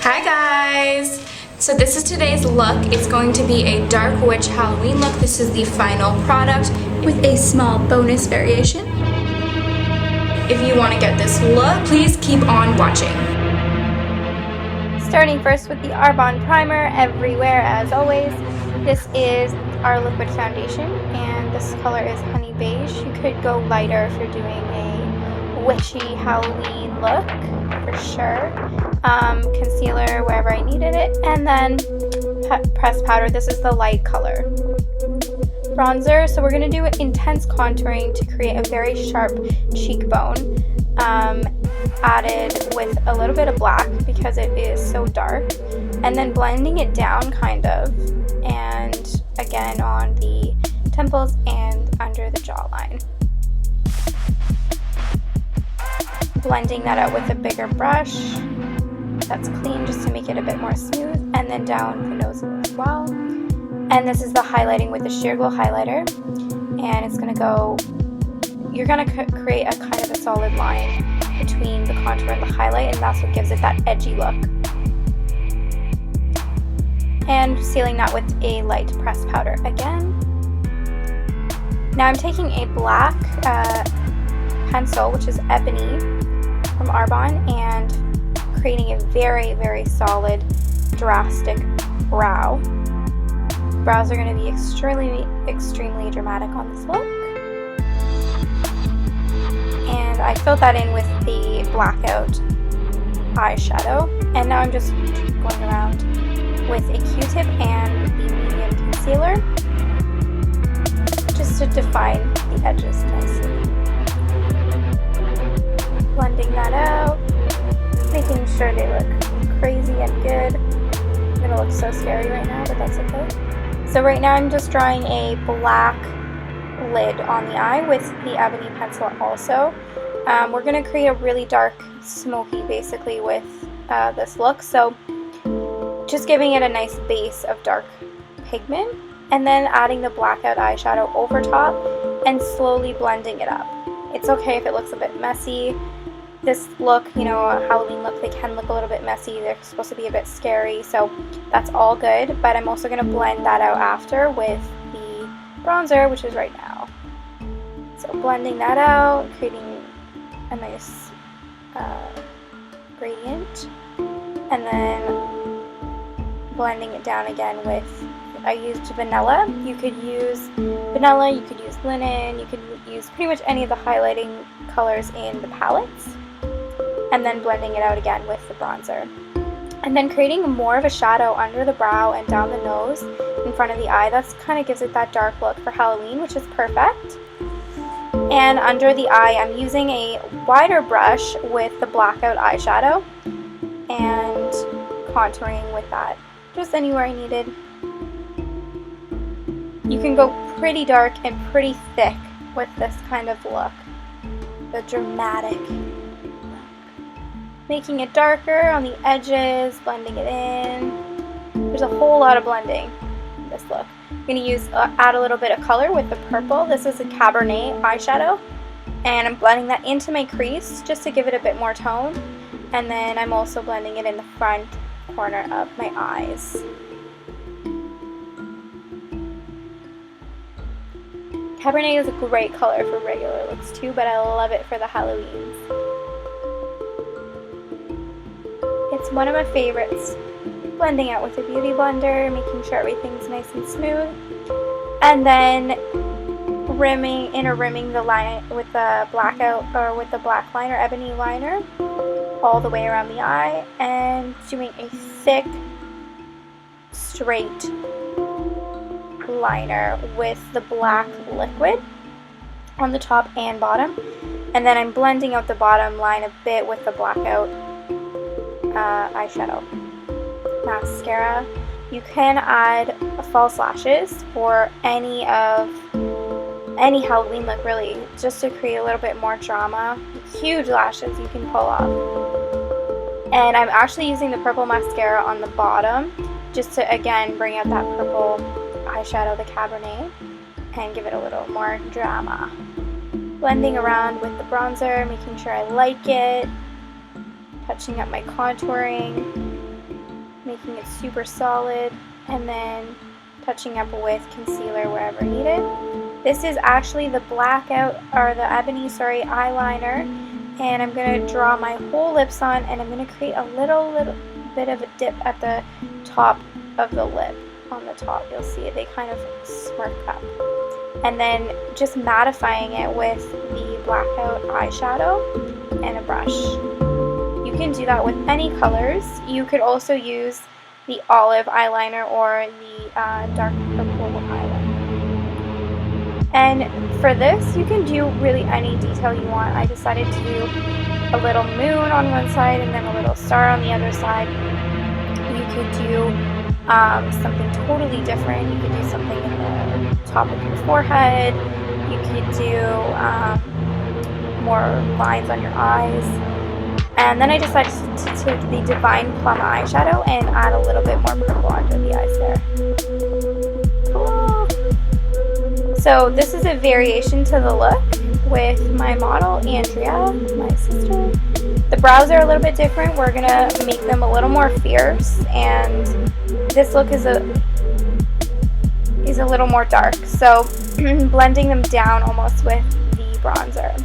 Hi guys! So this is today's look. It's going to be a dark witch Halloween look. This is the final product with a small bonus variation. If you want to get this look, please keep on watching. Starting first with the Arbonne primer, everywhere as always. This is our liquid foundation and this color is honey beige. You could go lighter if you're doing a witchy Halloween look for sure. Concealer wherever I needed it, and then pressed powder. This is the light color. Bronzer, so we're going to do intense contouring to create a very sharp cheekbone, added with a little bit of black because it is so dark, and then blending it down kind of, and again on the temples and under the jawline. Blending that out with a bigger brush that's clean just to make it a bit more smooth, and then down the nose as well. And this is the highlighting with the sheer glow highlighter, and it's going to go, you're going to create a kind of a solid line between the contour and the highlight, and that's what gives it that edgy look. And sealing that with a light pressed powder again. Now I'm taking a black pencil, which is Ebony from Arbonne, and creating a very, very solid, drastic brow. Brows are going to be extremely dramatic on this look. And I filled that in with the blackout eyeshadow. And now I'm just going around with a Q-tip and the medium concealer just to define the edges nicely. Blending that out, making sure they look crazy and good. I'm gonna look so scary right now, but that's okay. So right now I'm just drawing a black lid on the eye with the Ebony pencil also. We're gonna create a really dark smoky basically with this look, so just giving it a nice base of dark pigment, and then adding the blackout eyeshadow over top and slowly blending it up. It's okay if it looks a bit messy. This look, you know, a Halloween look, they can look a little bit messy. They're supposed to be a bit scary, so that's all good. But I'm also going to blend that out after with the bronzer, which is right now. So blending that out, creating a nice gradient, and then blending it down again with, I used vanilla. You could use vanilla, you could use linen, you could use pretty much any of the highlighting colors in the palettes. And then blending it out again with the bronzer. And then creating more of a shadow under the brow and down the nose in front of the eye. That's kind of gives it that dark look for Halloween, which is perfect. And under the eye, I'm using a wider brush with the blackout eyeshadow and contouring with that just anywhere I needed. You can go pretty dark and pretty thick with this kind of look. The dramatic look. Making it darker on the edges, blending it in. There's a whole lot of blending in this look. I'm going to use add a little bit of color with the purple. This is a Cabernet eyeshadow, and I'm blending that into my crease just to give it a bit more tone. And then I'm also blending it in the front corner of my eyes. Cabernet is a great color for regular looks too, but I love it for the Halloweens. It's one of my favorites. Blending out with a beauty blender, making sure everything's nice and smooth. And then rimming the line with the blackout, or with the black liner, Ebony liner, all the way around the eye, and doing a thick, straight liner with the black liquid on the top and bottom. And then I'm blending out the bottom line a bit with the blackout eyeshadow. Mascara. You can add false lashes for any Halloween look really, just to create a little bit more drama. Huge lashes you can pull off. And I'm actually using the purple mascara on the bottom just to again bring out that purple eyeshadow, the Cabernet, and give it a little more drama. Blending around with the bronzer, making sure I like it, touching up my contouring, making it super solid, and then touching up with concealer wherever needed. This is actually the blackout, or the ebony, sorry, eyeliner, and I'm going to draw my whole lips on, and I'm going to create a little bit of a dip at the top of the lip. On the top, you'll see it, they kind of smirk up. And then just mattifying it with the blackout eyeshadow and a brush. You can do that with any colors. You could also use the olive eyeliner or the dark purple eyeliner. And for this, you can do really any detail you want. I decided to do a little moon on one side and then a little star on the other side. You could do something totally different. You could do something in the top of your forehead. You could do more lines on your eyes. And then I decided to take the Divine Plum eyeshadow and add a little bit more purple under the eyes there. Cool. So this is a variation to the look with my model, Andrea, my sister. The brows are a little bit different. We're going to make them a little more fierce, and this look is a little more dark. So blending them down almost with the bronzer.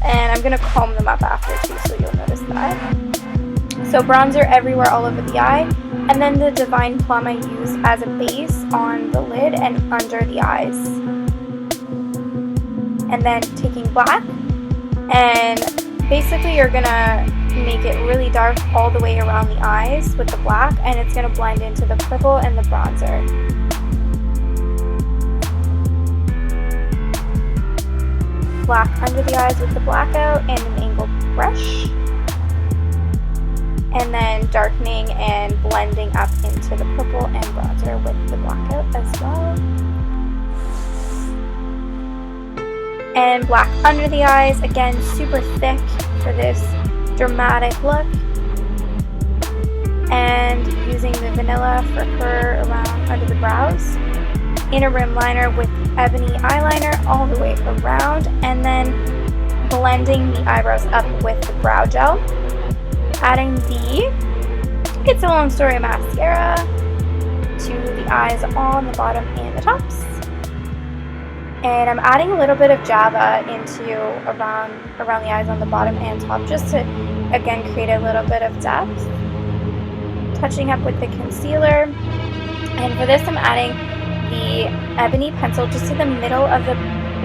And I'm going to comb them up after too, so you'll notice that. So bronzer everywhere all over the eye, and then the Divine Plum I use as a base on the lid and under the eyes. And then taking black, and basically you're going to make it really dark all the way around the eyes with the black, and it's going to blend into the purple and the bronzer. Black under the eyes with the blackout and an angled brush, and then darkening and blending up into the purple and bronzer with the blackout as well, and black under the eyes, again super thick for this dramatic look, and using the vanilla for her around under the brows. Inner rim liner with ebony eyeliner all the way around, and then blending the eyebrows up with the brow gel. Adding the It's a Long Story mascara to the eyes on the bottom and the tops. And I'm adding a little bit of Java into around the eyes on the bottom and top, just to again create a little bit of depth. Touching up with the concealer, and for this I'm adding the ebony pencil just to the middle of the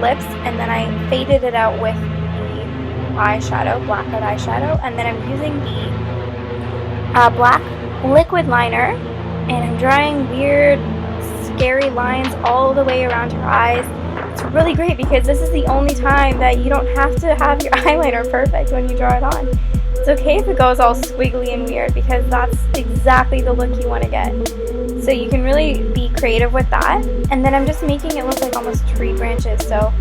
lips, and then I faded it out with the eyeshadow, blackout eyeshadow, and then I'm using the black liquid liner, and I'm drawing weird, scary lines all the way around her eyes. It's really great because this is the only time that you don't have to have your eyeliner perfect when you draw it on. It's okay if it goes all squiggly and weird, because that's exactly the look you want to get. So you can really be creative with that. And then I'm just making it look like almost tree branches. So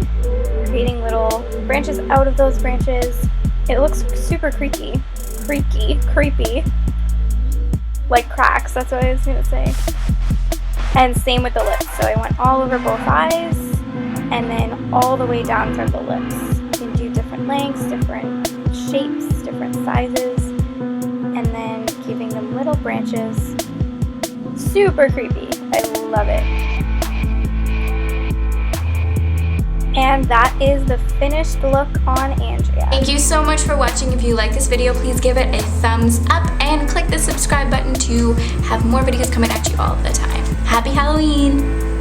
creating little branches out of those branches. It looks super creepy. Like cracks, that's what I was going to say. And same with the lips. So I went all over both eyes and then all the way down from the lips. You can do different lengths, different shapes, different sizes, and then giving them little branches. Super creepy. I love it. And that is the finished look on Andrea. Thank you so much for watching. If you like this video, please give it a thumbs up and click the subscribe button to have more videos coming at you all the time. Happy Halloween!